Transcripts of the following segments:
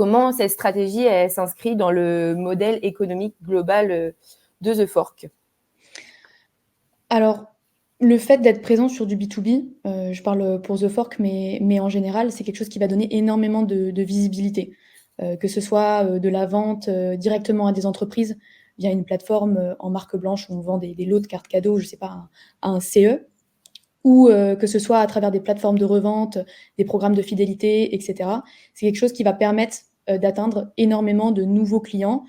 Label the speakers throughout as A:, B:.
A: comment cette stratégie elle s'inscrit dans le modèle économique global de The Fork?
B: Alors, le fait d'être présent sur du B2B, je parle pour The Fork, mais en général, c'est quelque chose qui va donner énormément de visibilité. Que ce soit de la vente directement à des entreprises via une plateforme en marque blanche où on vend des lots de cartes cadeaux, je sais pas, à un CE, ou que ce soit à travers des plateformes de revente, des programmes de fidélité, etc. C'est quelque chose qui va permettre d'atteindre énormément de nouveaux clients,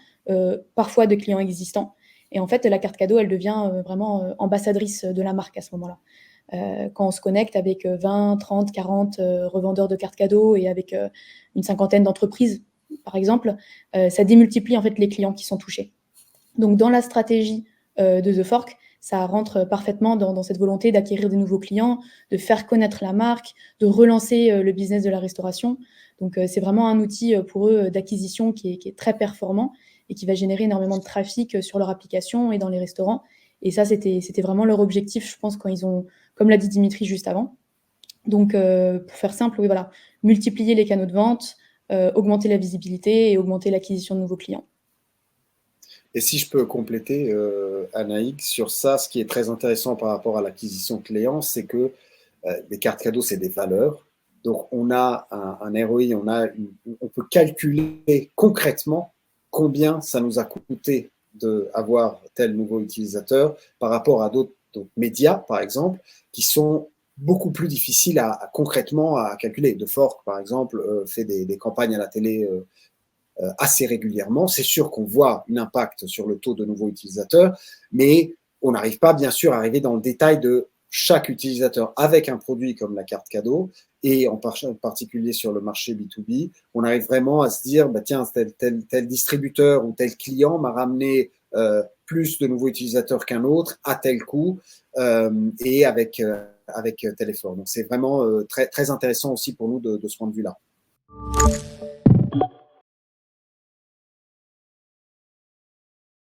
B: parfois de clients existants. Et en fait, la carte cadeau, elle devient vraiment ambassadrice de la marque à ce moment-là. Quand on se connecte avec 20, 30, 40 revendeurs de cartes cadeaux et avec une cinquantaine d'entreprises, par exemple, ça démultiplie en fait les clients qui sont touchés. Donc, dans la stratégie de The Fork, ça rentre parfaitement dans cette volonté d'acquérir des nouveaux clients, de faire connaître la marque, de relancer le business de la restauration. Donc, c'est vraiment un outil pour eux d'acquisition qui est très performant et qui va générer énormément de trafic sur leur application et dans les restaurants. Et ça, c'était vraiment leur objectif, je pense, quand ils ont, comme l'a dit Dimitri juste avant. Donc, pour faire simple, oui, voilà, multiplier les canaux de vente, augmenter la visibilité et augmenter l'acquisition de nouveaux clients.
C: Et si je peux compléter, Anaïg, sur ça, ce qui est très intéressant par rapport à l'acquisition de clients, c'est que les cartes cadeaux, c'est des valeurs. Donc, on a un ROI, on peut calculer concrètement combien ça nous a coûté d'avoir tel nouveau utilisateur par rapport à d'autres médias, par exemple, qui sont beaucoup plus difficiles concrètement à calculer. The Fork, par exemple, fait des campagnes à la télé assez régulièrement. C'est sûr qu'on voit un impact sur le taux de nouveaux utilisateurs, mais on n'arrive pas, bien sûr, à arriver dans le détail de chaque utilisateur avec un produit comme la carte cadeau, et en particulier sur le marché B2B, on arrive vraiment à se dire, bah, tiens, tel distributeur ou tel client m'a ramené plus de nouveaux utilisateurs qu'un autre à tel coût et avec tel effort. Donc, c'est vraiment très, très intéressant aussi pour nous de ce point de vue-là.